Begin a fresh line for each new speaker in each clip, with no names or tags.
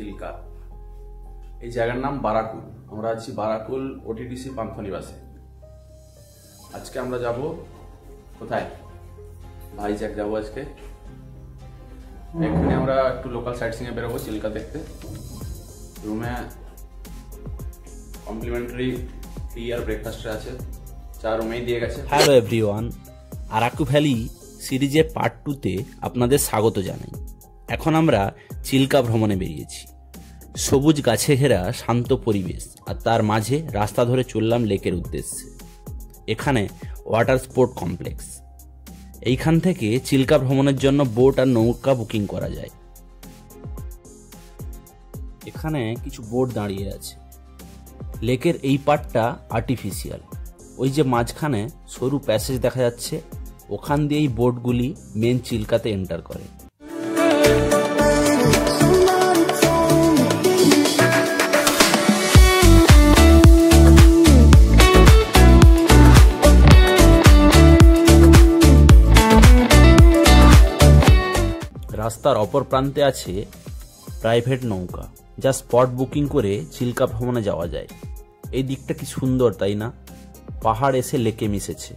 চিল্কা। এই জায়গার নাম বারাকুল। আমরা আছি বারাকুল ওটিডিসি পান্থনিবাসে। আজকে আমরা যাব কোথায়? ভাইজ্যাক যাবো আজকে। এখানে আমরা একটু লোকাল সাইট সিং এ বেরোবো চিল্কা দেখতে। রুমে কমপ্লিমেন্টারি টি আর ব্রেকফাস্ট আছে, চা রুমেই দিয়ে গেছে।
হ্যালো এভরিওয়ান, আরাকু ভ্যালি সিরিজের পার্ট 2তে আপনাদের স্বাগত জানাই। এখন আমরা চিল্কা ভ্রমণে বেরিয়েছি। সবুজ গাছে ঘেরা শান্ত পরিবেশ, আর তার মাঝে রাস্তা ধরে চললাম লেকের উদ্দেশ্যে। এখানে ওয়াটার স্পোর্ট কমপ্লেক্স। এইখান থেকে চিল্কা ভ্রমণের জন্য বোট আর নৌকা বুকিং করা যায়। এখানে কিছু বোট দাঁড়িয়ে আছে। লেকের এই পার্টটা আর্টিফিশিয়াল। ওই যে মাঝখানে সরু প্যাসেজ দেখা যাচ্ছে, ওখান দিয়েই বোটগুলি মেন চিল্কাতে এন্টার করে। রাস্তার অপর প্রান্তে আছে প্রাইভেট নৌকা, যা স্পট বুকিং করে চিল্কা ভ্রমণে যাওয়া যায়। এই দিকটা কি সুন্দর, তাই না? পাহাড় এসে লেকে মিশেছে।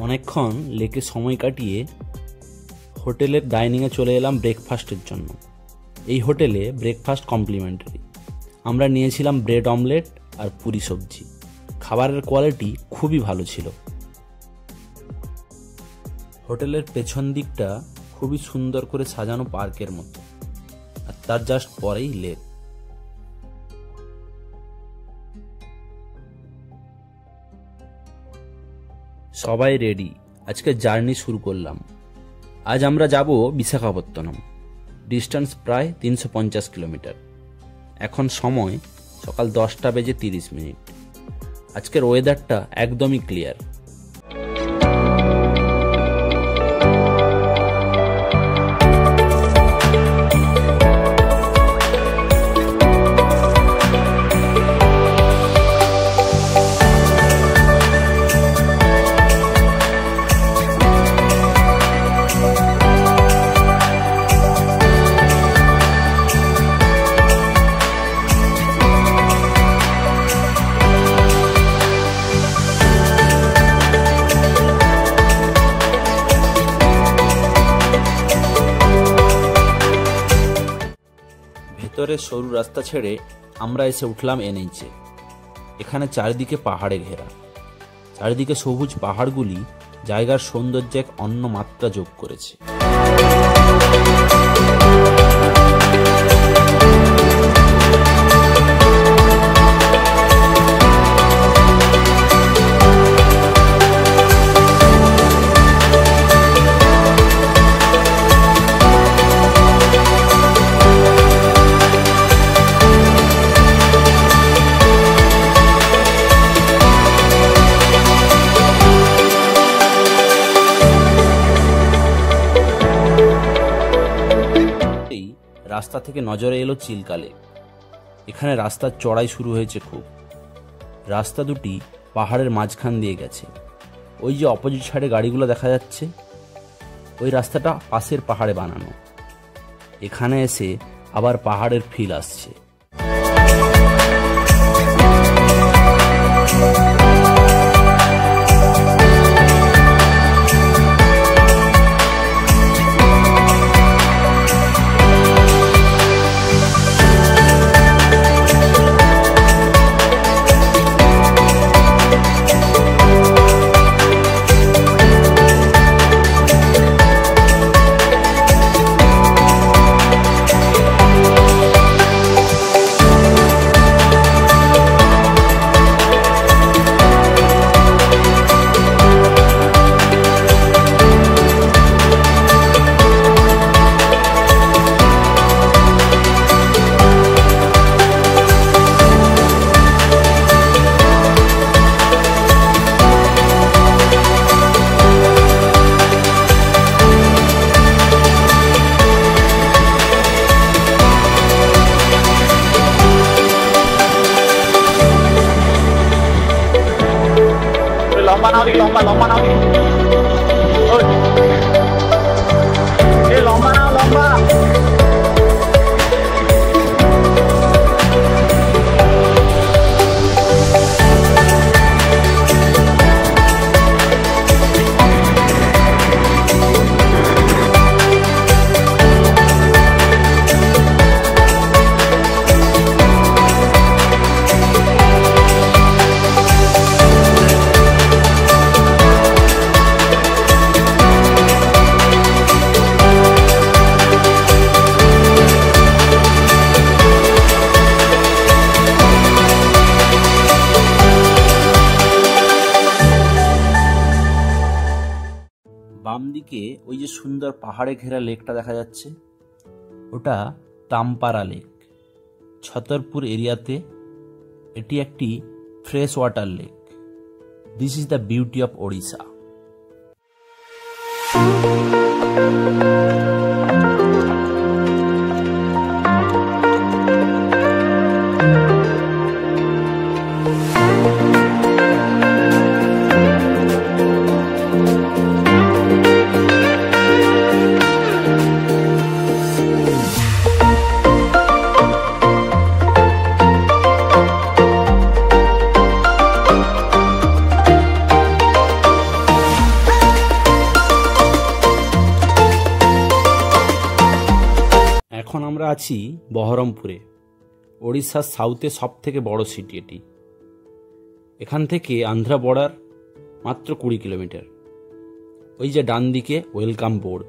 অনেকক্ষণ লেকে সময় কাটিয়ে হোটেলের ডাইনিংয়ে চলে এলাম ব্রেকফাস্টের জন্য। এই হোটেলে ব্রেকফাস্ট কমপ্লিমেন্টারি। আমরা নিয়েছিলাম ব্রেড অমলেট আর পুরি সবজি। খাবারের কোয়ালিটি খুবই ভালো ছিল। হোটেলের পেছন দিকটা খুবই সুন্দর করে সাজানো পার্কের মতো, আর তার জাস্ট পরেই লেক। সবাই রেডি, আজকে জার্নি শুরু করলাম। আজ আমরা যাব বিশাখাপত্তনম। ডিস্টেন্স প্রায় 350 কিলোমিটার। এখন সময় সকাল 10:30। আজকের ওয়েদারটা একদমই ক্লিয়ার। ভেতরের সরু রাস্তা ছেড়ে আমরা এসে উঠলাম এনএইচে। এখানে চারিদিকে পাহাড়ে ঘেরা। চারিদিকে সবুজ পাহাড়গুলি জায়গার সৌন্দর্যে এক অন্য মাত্রা যোগ করেছে। রাস্তা থেকে নজরে এলো চিল্কা লেক। এখানে রাস্তার চড়াই শুরু হয়েছে খুব। রাস্তা দুটি পাহাড়ের মাঝখান দিয়ে গেছে। ওই যে অপোজিট সাইডে গাড়িগুলো দেখা যাচ্ছে, ওই রাস্তাটা পাশের পাহাড়ে বানানো। এখানে এসে আবার পাহাড়ের ফিল আসছে।
লম্বা নাও দেখি, লম্বা লম্বা নাও দেখি। ওই এই লম্বা নাও, লম্বা।
বাম দিকে ওই যে সুন্দর পাহাড়ে ঘেরা লেকটা দেখা যাচ্ছে, ওটা তামপারা লেক, ছতরপুর এরিয়াতে। এটি একটি fresh water lake. This is the beauty of Odisha. এখন আমরা আছি বহরমপুরে, ওড়িশার সাউথে সব থেকে বড় সিটি এটি। এখান থেকে আন্ধ্রা বর্ডার মাত্র 20 কিলোমিটার। ওই যে ডান দিকে ওয়েলকাম বোর্ড।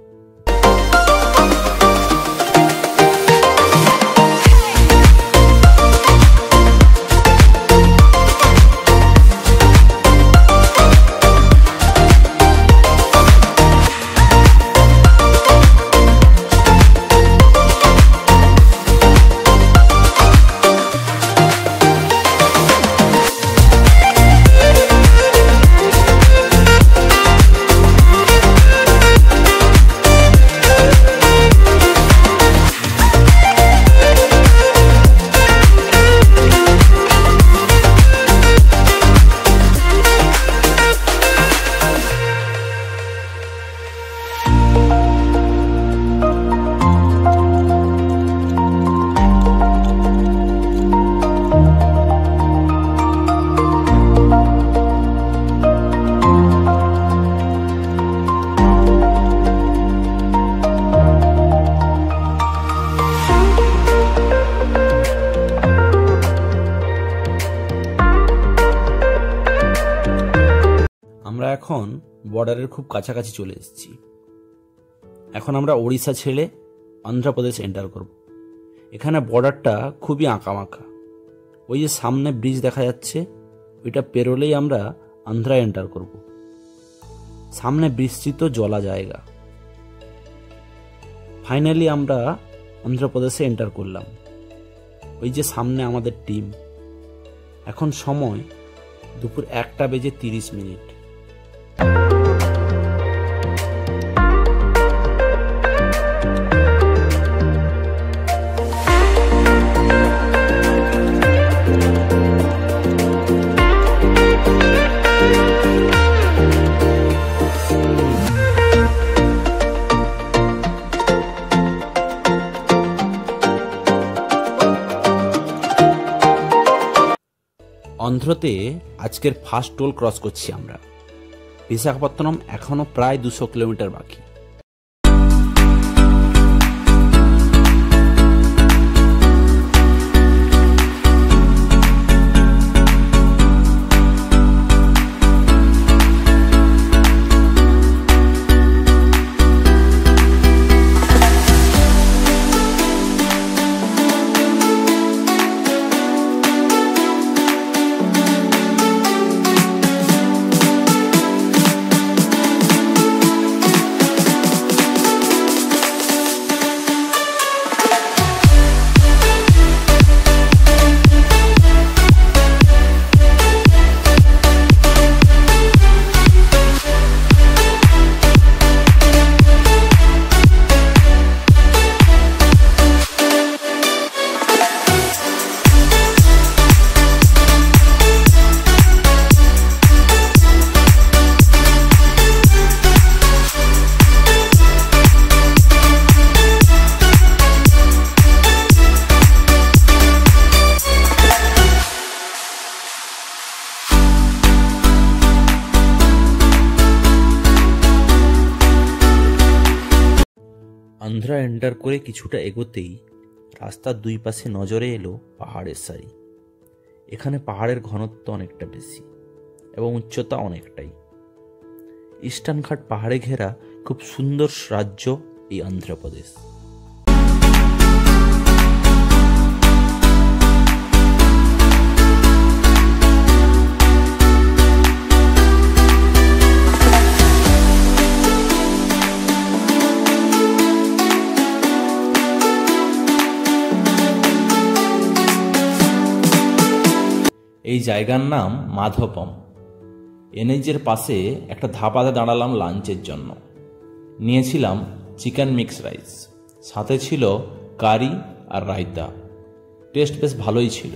আমরা এখন বর্ডারের খুব কাছাকাছি চলে এসেছি। এখন আমরা ওড়িশা ছেড়ে অন্ধ্রপ্রদেশ এন্টার করব। এখানে বর্ডারটা খুবই আঁকামাখা। ওই যে সামনে ব্রিজ দেখা যাচ্ছে, ওইটা পেরোলেই আমরা আন্ধ্রা এন্টার করব। সামনে বিস্তৃত জলা জায়গা। ফাইনালি আমরা অন্ধ্রপ্রদেশে এন্টার করলাম। ওই যে সামনে আমাদের টিম। এখন সময় দুপুর 1:30। অন্ধ্রতে আজকের ফার্স্ট টোল ক্রস করছি আমরা। বিশাখাপত্তনম এখনো প্রায় 200 কিলোমিটার বাকি। আন্ধ্রা এন্টার করে কিছুটা এগোতেই রাস্তার দুই পাশে নজরে এলো পাহাড়ের সারি। এখানে পাহাড়ের ঘনত্ব অনেকটা বেশি এবং উচ্চতা অনেকটাই। ইস্টার্ন ঘাট পাহাড়ে ঘেরা খুব সুন্দর রাজ্য এই অন্ধ্রপ্রদেশ। এই জায়গার নাম মাধবম। এনএইচের পাশে একটা ধাবাতে দাঁড়ালাম লাঞ্চের জন্য। নিয়েছিলাম চিকেন মিক্স রাইস, সাথে ছিল কারি আর রায়তা। টেস্ট বেশ ভালোই ছিল।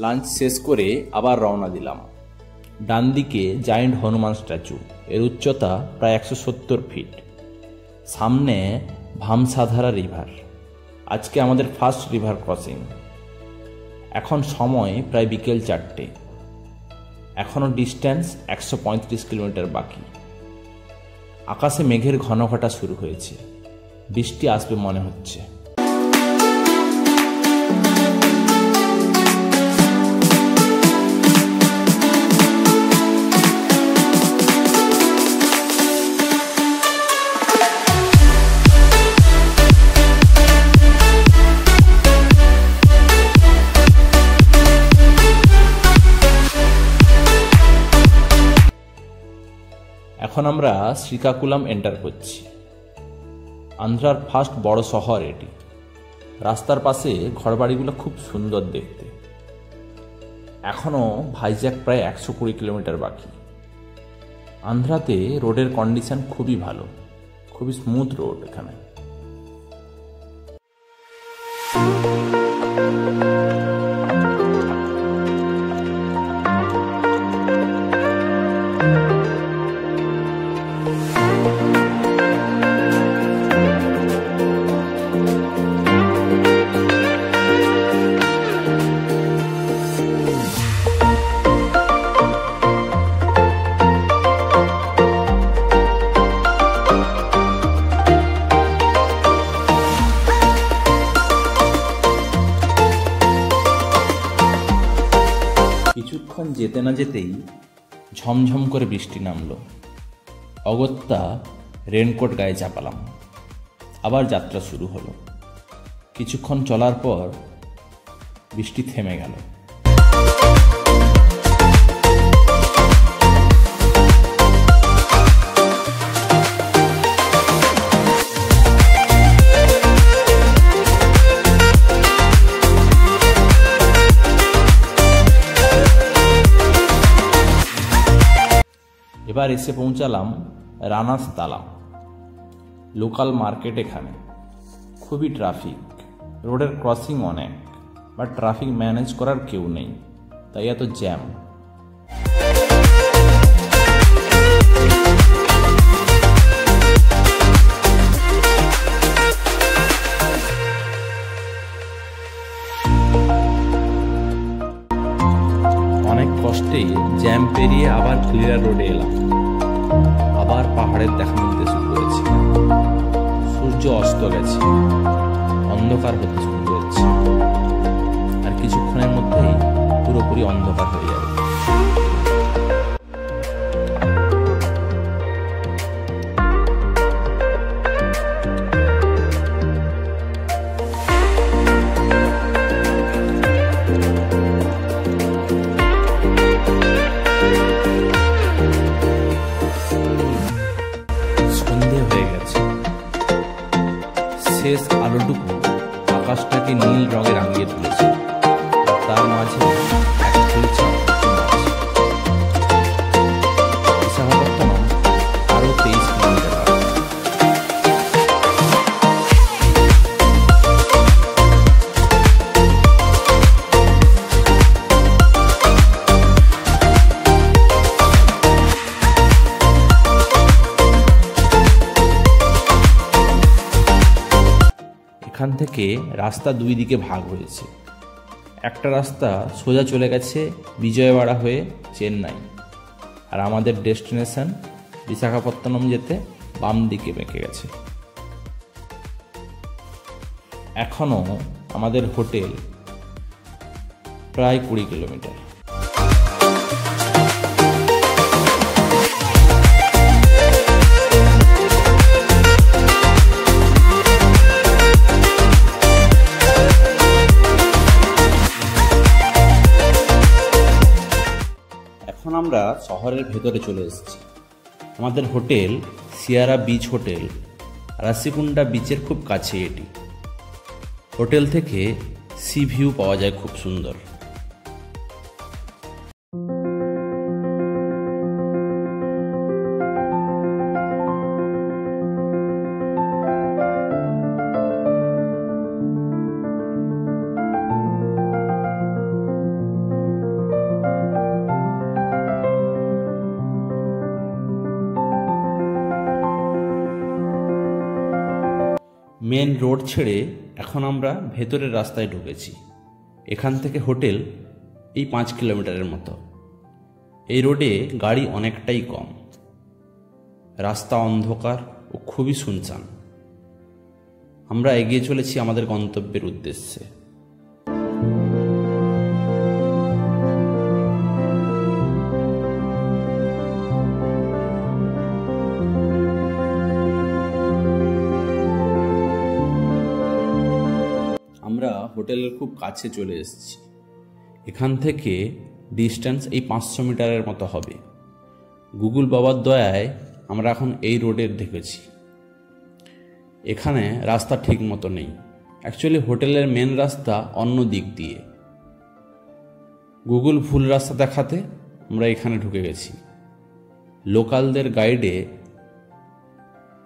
লাঞ্চ শেষ করে আবার রওনা দিলাম। ডান দিকে জায়েন্ট হনুমান স্ট্যাচু, এর উচ্চতা প্রায় 170 ফিট। সামনে ভামসাধারা রিভার, আজকে আমাদের ফার্স্ট রিভার ক্রসিং। এখন সময় প্রায় বিকেল 4টে। এখনও ডিস্ট্যান্স 135 কিলোমিটার বাকি। আকাশে মেঘের ঘন ঘটা শুরু হয়েছে, বৃষ্টি আসবে মনে হচ্ছে। এখন আমরা শ্রীকাকুলাম এন্টার করছি। আন্ধ্রার ফার্স্ট বড় শহর এটি। রাস্তার পাশে ঘরবাড়িগুলো খুব সুন্দর দেখতে। এখনও ভাইজ্যাক প্রায় 120 কিলোমিটার বাকি। আন্ধ্রাতে রোডের কন্ডিশন খুবই ভালো, খুবই স্মুথ রোড এখানে। কিছুক্ষণ যেতে না যেতেই ঝমঝম করে বৃষ্টি নামলো। অগত্যা রেনকোট গায়ে চাপালাম। আবার যাত্রা শুরু হলো। কিছুক্ষণ চলার পর বৃষ্টি থেমে গেল। এবার এসে পৌঁছালাম রানাস তালা, লোকাল মার্কেট। এখানে খুবই ট্রাফিক, রোডের ক্রসিং অনেক, বাট ট্রাফিক ম্যানেজ করার কেউ নেই, তাই এত জ্যাম। অনেক কষ্টে জ্যাম পেরিয়ে আবার ক্লিয়ার রোডে এলাম। আবার পাহাড়ের দেখা মিলতে শুরু করেছে। সূর্য অস্ত গেছে, অন্ধকার হতে শুরু করেছে, আর কিছুক্ষণের মধ্যেই পুরোপুরি অন্ধকার হয়ে যাবে। শেষ আলোটুকু আকাশটাকে নীল রঙে রাঙিয়ে তুলেছে, তার মাঝে বিশাখাপত্তনম আরো 23 কিলোমিটার। এখান থেকে রাস্তা দুই দিকে ভাগ হয়েছে। একটা রাস্তা সোজা চলে গেছে বিজয়ওয়াড়া হয়ে চেন্নাই, আর আমাদের ডেস্টিনেশন বিশাখাপত্তনম যেতে বাম দিকে বেঁকে গেছে। এখনও আমাদের হোটেল প্রায় 20 কিলোমিটার। এখন আমরা শহরের ভেতরে চলে এসেছি। আমাদের হোটেল সিয়ারা বিচ হোটেল, রাসিকুন্ডা বিচের খুব কাছে এটি। হোটেল থেকে সি ভিউ পাওয়া যায় খুব সুন্দর। মেন রোড ছেড়ে এখন আমরা ভেতরের রাস্তায় ঢুকেছি। এখান থেকে হোটেল এই 5 কিলোমিটারের মতো। এই রোডে গাড়ি অনেকটাই কম, রাস্তা অন্ধকার ও খুবই শুনশান। আমরা এগিয়ে চলেছি আমাদের গন্তব্যের উদ্দেশ্যে। আমরা হোটেলের খুব কাছে চলে এসেছি। এখান থেকে ডিস্টেন্স এই 500 মিটারের মতো হবে। গুগল বাবার দয়ায় আমরা এখন এই রোডে ঢুকেছি। এখানে রাস্তা ঠিক মতো নেই। অ্যাকচুয়ালি হোটেলের মেন রাস্তা অন্য দিক দিয়ে। গুগল ভুল রাস্তা দেখাতে আমরা এখানে ঢুকে গেছি। লোকালদের গাইডে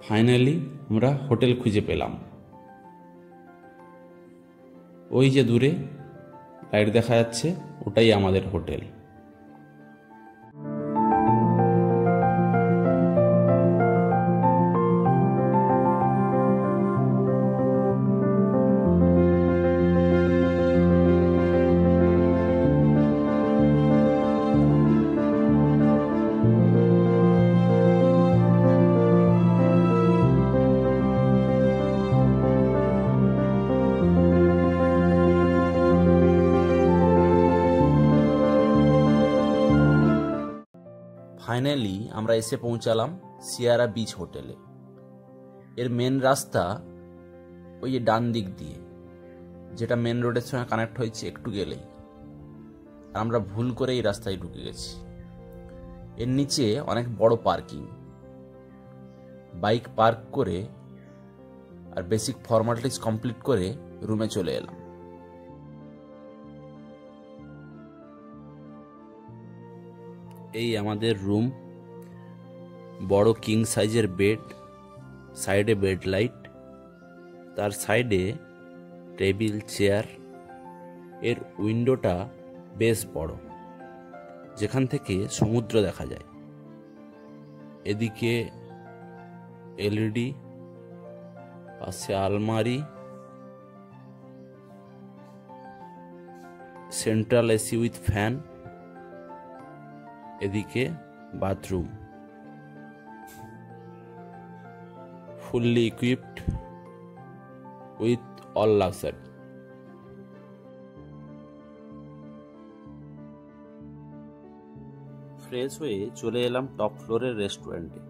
ফাইনালি আমরা হোটেল খুঁজে পেলাম। ওই যে দূরে লাইট দেখা যাচ্ছে, ওটাই আমাদের হোটেল। ফাইনালি আমরা এসে পৌঁছালাম সিয়ারা বিচ হোটেলে। এর মেন রাস্তা ওই যে ডান দিক দিয়ে, যেটা মেন রোডের সঙ্গে কানেক্ট হয়েছে একটু গেলেই। আর আমরা ভুল করে এই রাস্তায় ঢুকে গেছি। এর নিচে অনেক বড় পার্কিং। বাইক পার্ক করে আর বেসিক ফর্মালিটিস কমপ্লিট করে রুমে চলে এলাম। এই আমাদের রুম, বড় কিং সাইজের বেড, সাইডে বেড লাইট, তার সাইডে টেবিল চেয়ার। এর উইন্ডোটা বেশ বড়, যেখান থেকে সমুদ্র দেখা যায়। এদিকে এলইডি, পাশে আলমারি, সেন্ট্রাল এসি উইথ ফ্যান, এদিকে bathroom fully equipped with all luxury. Fresh হয়ে চলে এলাম টপ ফ্লোরের রেস্টুরেন্টে।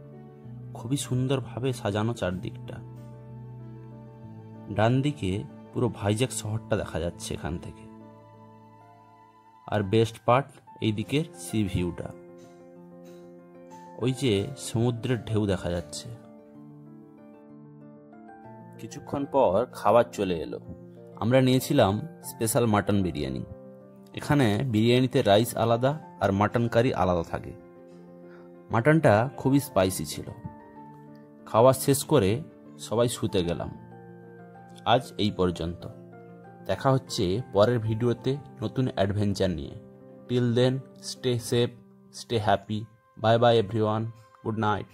খুবই সুন্দরভাবে সাজানো চারদিকটা। ডান দিকে পুরো ভাইজ্যাক শহরটা দেখা যাচ্ছে এখান থেকে। আর বেস্ট পার্ট এই দিকের সি ভিউটা, ওই যে সমুদ্রের ঢেউ দেখা যাচ্ছে। কিছুক্ষণ পর খাবার চলে এলো। আমরা নিয়েছিলাম স্পেশাল মাটন বিরিয়ানি। এখানে বিরিয়ানিতে রাইস আলাদা আর মাটন কারি আলাদা থাকে। মাটনটা খুবই স্পাইসি ছিল। খাওয়া শেষ করে সবাই শুতে গেলাম। আজ এই পর্যন্ত। দেখা হচ্ছে পরের ভিডিওতে নতুন অ্যাডভেঞ্চার নিয়ে। Till then, stay safe, stay happy. Bye bye everyone. Good night.